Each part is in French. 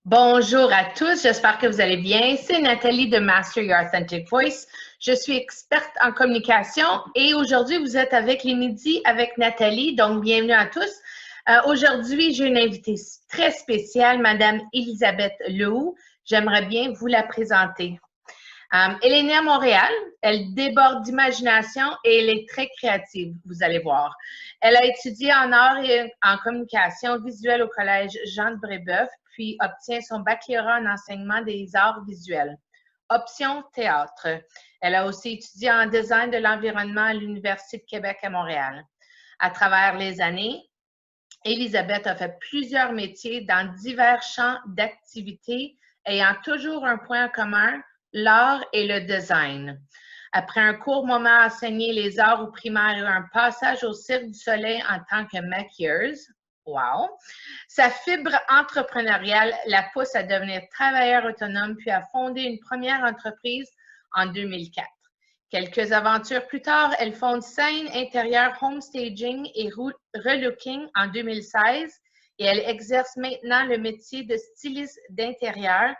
Bonjour à tous, j'espère que vous allez bien. C'est Nathalie de Master Your Authentic Voice. Je suis experte en communication et aujourd'hui, vous êtes avec les midis avec Nathalie, donc bienvenue à tous. Aujourd'hui, j'ai une invitée très spéciale, Madame Elisabeth Lehoux. J'aimerais bien vous la présenter. Elle est née à Montréal, elle déborde d'imagination et elle est très créative, vous allez voir. Elle a étudié en arts et en communication visuelle au collège Jean de Brébeuf, puis obtient son baccalauréat en enseignement des arts visuels. Option théâtre. Elle a aussi étudié en design de l'environnement à l'Université de Québec à Montréal. À travers les années, Elisabeth a fait plusieurs métiers dans divers champs d'activité ayant toujours un point en commun, l'art et le design. Après un court moment à enseigner les arts au primaire et un passage au Cirque du Soleil en tant que maquilleuse, wow, sa fibre entrepreneuriale la pousse à devenir travailleur autonome puis à fonder une première entreprise en 2004. Quelques aventures plus tard, elle fonde Scène Intérieure Homestaging et Relooking en 2016 et elle exerce maintenant le métier de styliste d'intérieur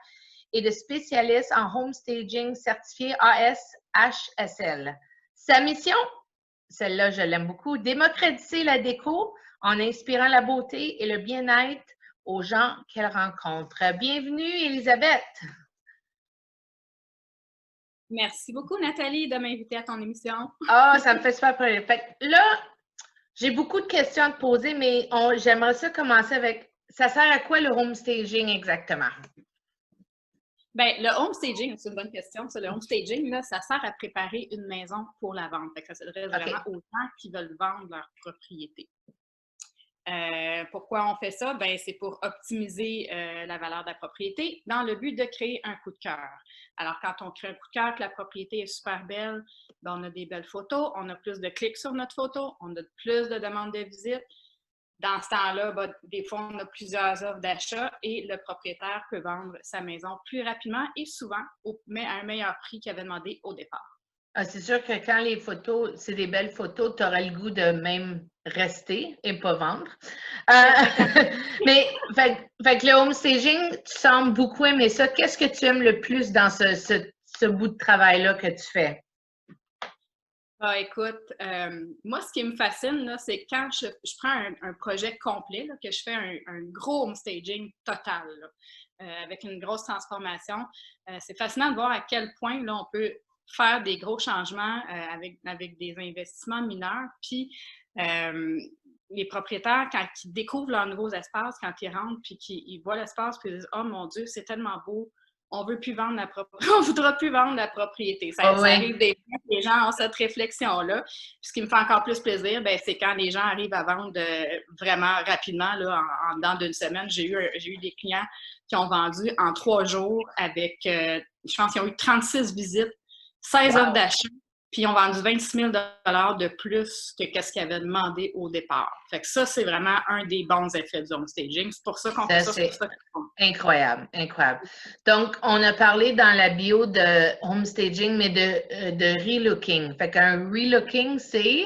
et de spécialiste en homestaging certifié ASHSL. Sa mission, celle-là je l'aime beaucoup, démocratiser la déco en inspirant la beauté et le bien-être aux gens qu'elle rencontre. Bienvenue, Elisabeth! Merci beaucoup, Nathalie, de m'inviter à ton émission. Ah, ça me fait super plaisir. Fait que là, j'ai beaucoup de questions à te poser, mais j'aimerais ça commencer avec, ça sert à quoi le homestaging exactement? Bien, le homestaging, c'est une bonne question. Le homestaging, là, ça sert à préparer une maison pour la vente. Fait que ça s'adresse vraiment aux gens qui veulent vendre leur propriété. Pourquoi on fait ça? Ben, c'est pour optimiser la valeur de la propriété dans le but de créer un coup de cœur. Alors, quand on crée un coup de cœur, que la propriété est super belle, ben, on a des belles photos, on a plus de clics sur notre photo, on a plus de demandes de visite. Dans ce temps-là, ben, des fois, on a plusieurs offres d'achat et le propriétaire peut vendre sa maison plus rapidement et souvent, mais à un meilleur prix qu'il avait demandé au départ. Ah, c'est sûr que quand les photos, c'est des belles photos, tu auras le goût de même rester et pas vendre. Mais fait que le homestaging, tu sembles beaucoup aimer ça. Qu'est-ce que tu aimes le plus dans ce bout de travail-là que tu fais? Ah, écoute, moi, ce qui me fascine, c'est quand je prends un projet complet, là, que je fais un gros homestaging total, là, avec une grosse transformation. C'est fascinant de voir à quel point là, on peut faire des gros changements avec des investissements mineurs. Puis, les propriétaires, quand ils découvrent leurs nouveaux espaces, quand ils rentrent, puis qu'ils voient l'espace, puis ils disent « Oh mon Dieu, c'est tellement beau! » On veut plus vendre on voudra plus vendre la propriété. Ça arrive des fois que les gens ont cette réflexion-là. Puis ce qui me fait encore plus plaisir, ben, c'est quand les gens arrivent à vendre vraiment rapidement, là, dans d'une semaine. J'ai eu des clients qui ont vendu en 3 jours avec, je pense qu'ils ont eu 36 visites, 16 offres d'achat, puis ils ont vendu 26 000 $ de plus que ce qu'ils avaient demandé au départ. Fait que ça, c'est vraiment un des bons effets du homestaging. C'est pour ça qu'on fait ça. C'est incroyable, incroyable. Donc, on a parlé dans la bio de homestaging, mais de relooking. Fait qu'un relooking, c'est?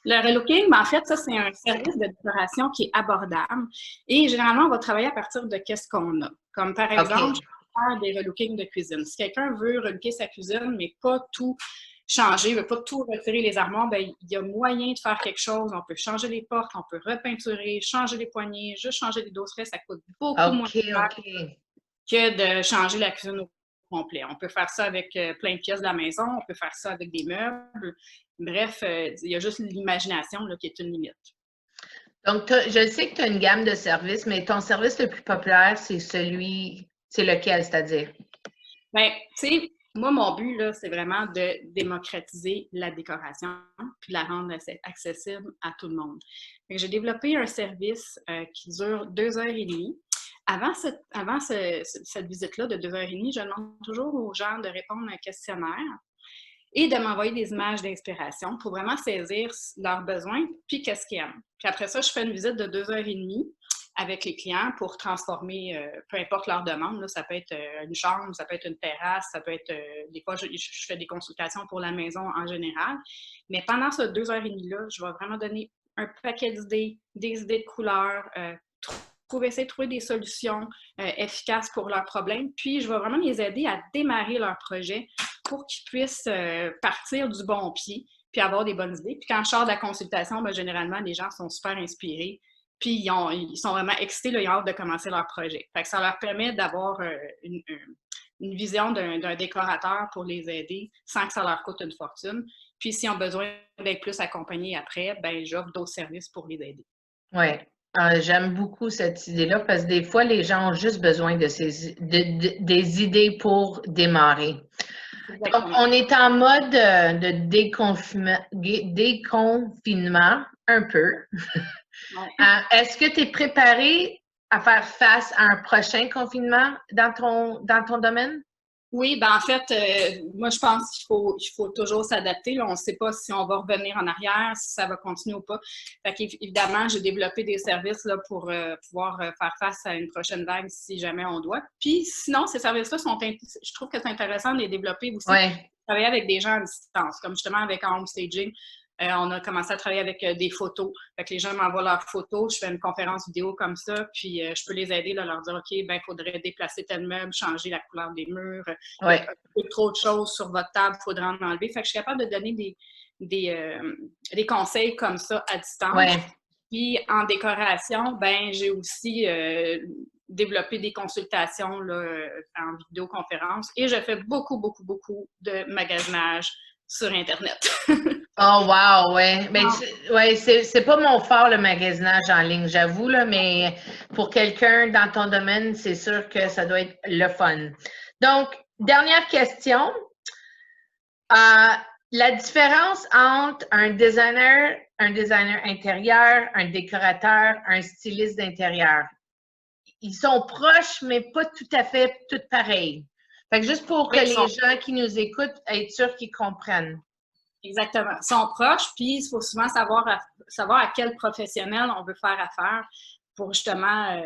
Le relooking, ben, en fait, ça, c'est un service de décoration qui est abordable. Et généralement, on va travailler à partir de qu'est-ce qu'on a. Comme par exemple, je peux faire des relookings de cuisine. Si quelqu'un veut relooker sa cuisine, mais pas tout changer, veut pas tout retirer les armoires, ben, il y a moyen de faire quelque chose. On peut changer les portes, on peut repeinturer, changer les poignées, juste changer les dossierets. Ça coûte beaucoup moins cher que de changer la cuisine au complet. On peut faire ça avec plein de pièces de la maison, on peut faire ça avec des meubles. Bref, il y a juste l'imagination qui est une limite. Donc, je sais que tu as une gamme de services, mais ton service le plus populaire, c'est lequel, c'est-à-dire? Bien, tu sais, moi, mon but, là, c'est vraiment de démocratiser la décoration puis de la rendre accessible à tout le monde. J'ai développé un service qui dure 2 heures et demie. Avant cette visite-là de 2 heures et demie, je demande toujours aux gens de répondre à un questionnaire et de m'envoyer des images d'inspiration pour vraiment saisir leurs besoins puis qu'est-ce qu'ils aiment. Puis après ça, je fais une visite de 2 heures et demie avec les clients pour transformer, peu importe leur demande. Là, ça peut être une chambre, ça peut être une terrasse, ça peut être, des fois, je fais des consultations pour la maison en général. Mais pendant ces 2 heures et demie-là, je vais vraiment donner un paquet d'idées, des idées de couleurs, essayer de trouver des solutions efficaces pour leurs problèmes. Puis, je vais vraiment les aider à démarrer leur projet pour qu'ils puissent partir du bon pied puis avoir des bonnes idées. Puis quand je sors de la consultation, ben, généralement, les gens sont super inspirés. Puis ils sont vraiment excités, là, ils ont hâte de commencer leur projet. Fait que ça leur permet d'avoir une vision d'un décorateur pour les aider sans que ça leur coûte une fortune. Puis s'ils ont besoin d'être plus accompagnés après, ben j'offre d'autres services pour les aider. Oui. J'aime beaucoup cette idée-là parce que des fois, les gens ont juste besoin de des idées pour démarrer. Exactement. Donc, on est en mode de déconfinement un peu. Ouais. Est-ce que tu es préparé à faire face à un prochain confinement dans ton domaine? Oui, ben en fait, moi je pense qu'il faut toujours s'adapter. On ne sait pas si on va revenir en arrière, si ça va continuer ou pas. Fait qu'évidemment, j'ai développé des services là, pour pouvoir faire face à une prochaine vague si jamais on doit. Puis sinon, ces services-là je trouve que c'est intéressant de les développer aussi. Ouais. Travailler avec des gens à distance, comme justement avec Home Staging. On a commencé à travailler avec des photos. Fait que les gens m'envoient leurs photos, je fais une conférence vidéo comme ça, puis je peux les aider, là, leur dire, OK, ben il faudrait déplacer tel meuble, changer la couleur des murs, Ouais. il y a trop de choses sur votre table, il faudrait en enlever. Fait que je suis capable de donner des conseils comme ça à distance. Ouais. Puis en décoration, ben j'ai aussi développé des consultations là, en vidéoconférence et je fais beaucoup, beaucoup, beaucoup de magasinage sur Internet. Oh wow, ouais. Mais ouais, c'est pas mon fort le magasinage en ligne, j'avoue, là, mais pour quelqu'un dans ton domaine, c'est sûr que ça doit être le fun. Donc, dernière question. La différence entre un designer intérieur, un décorateur, un styliste d'intérieur. Ils sont proches, mais pas tout à fait tout pareils. Fait que juste pour que les gens qui nous écoutent, être sûrs qu'ils comprennent. Exactement. Ils sont proches, puis il faut souvent savoir à quel professionnel on veut faire affaire pour justement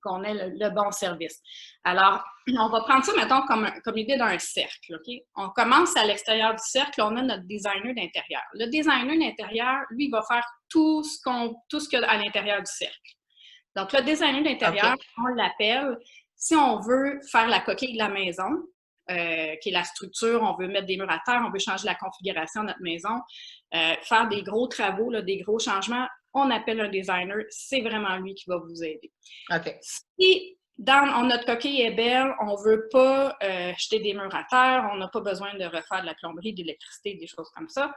qu'on ait le bon service. Alors, on va prendre ça, mettons, comme l'idée d'un cercle. OK? On commence à l'extérieur du cercle, on a notre designer d'intérieur. Le designer d'intérieur, lui, il va faire tout ce qu'il y a à l'intérieur du cercle. Donc, le designer d'intérieur, okay, on l'appelle, si on veut faire la coquille de la maison, qui est la structure, on veut mettre des murs à terre, on veut changer la configuration de notre maison, faire des gros travaux, là, des gros changements, on appelle un designer, c'est vraiment lui qui va vous aider. Okay. Si notre coquille est belle, on ne veut pas jeter des murs à terre, on n'a pas besoin de refaire de la plomberie, de l'électricité, des choses comme ça,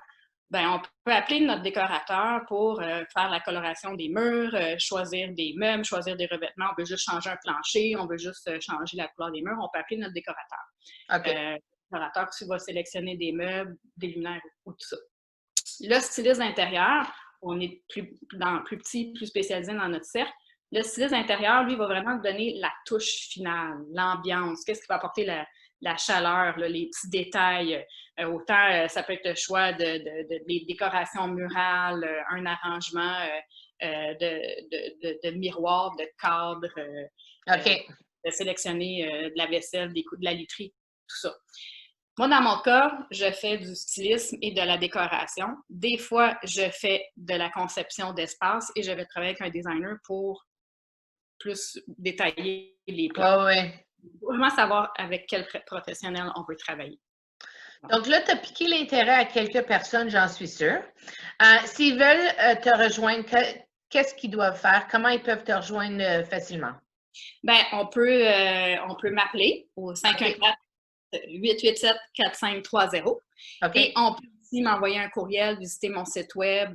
ben, on peut appeler notre décorateur pour faire la coloration des murs, choisir des meubles, choisir des revêtements. On veut juste changer un plancher, on veut juste changer la couleur des murs. On peut appeler notre décorateur. Okay. Le décorateur qui va sélectionner des meubles, des luminaires ou tout ça. Le styliste d'intérieur, on est plus petit, plus spécialisé dans notre cercle. Le styliste d'intérieur, lui, va vraiment donner la touche finale, l'ambiance, qu'est-ce qui va apporter la chaleur, là, les petits détails. Autant, ça peut être le choix des décorations murales, un arrangement de miroirs, de cadres, okay, de sélectionner de la vaisselle, de la literie, tout ça. Moi, dans mon cas, je fais du stylisme et de la décoration. Des fois, je fais de la conception d'espace et je vais travailler avec un designer pour plus détailler les plans. Oh, ouais. Vraiment savoir avec quel professionnel on veut travailler. Donc là, tu as piqué l'intérêt à quelques personnes, j'en suis sûre. S'ils veulent te rejoindre, qu'est-ce qu'ils doivent faire? Comment ils peuvent te rejoindre facilement? Bien, on peut m'appeler au 514-887-4530. Okay. Et on peut aussi m'envoyer un courriel, visiter mon site web.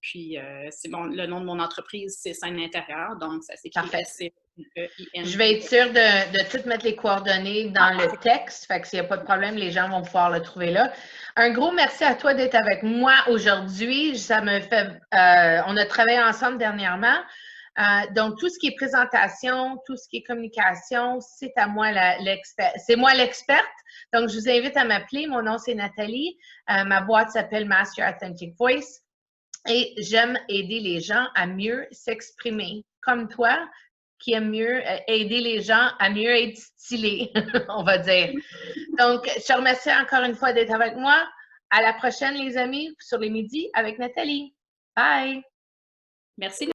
Puis, le nom de mon entreprise, c'est Scène Intérieure. Donc, ça s'écrit S-C-E-I-N. Je vais être sûre de tout mettre les coordonnées dans le texte. Fait que s'il n'y a pas de problème, les gens vont pouvoir le trouver là. Un gros merci à toi d'être avec moi aujourd'hui. Ça me fait... on a travaillé ensemble dernièrement. Donc, tout ce qui est présentation, tout ce qui est communication, c'est à moi l'expert. C'est moi l'experte. Donc, je vous invite à m'appeler. Mon nom, c'est Nathalie. Ma boîte s'appelle Master Your Authentic Voice. Et j'aime aider les gens à mieux s'exprimer, comme toi, qui aime mieux aider les gens à mieux être stylés, on va dire. Donc, je te remercie encore une fois d'être avec moi. À la prochaine, les amis, sur les midis avec Nathalie. Bye! Merci.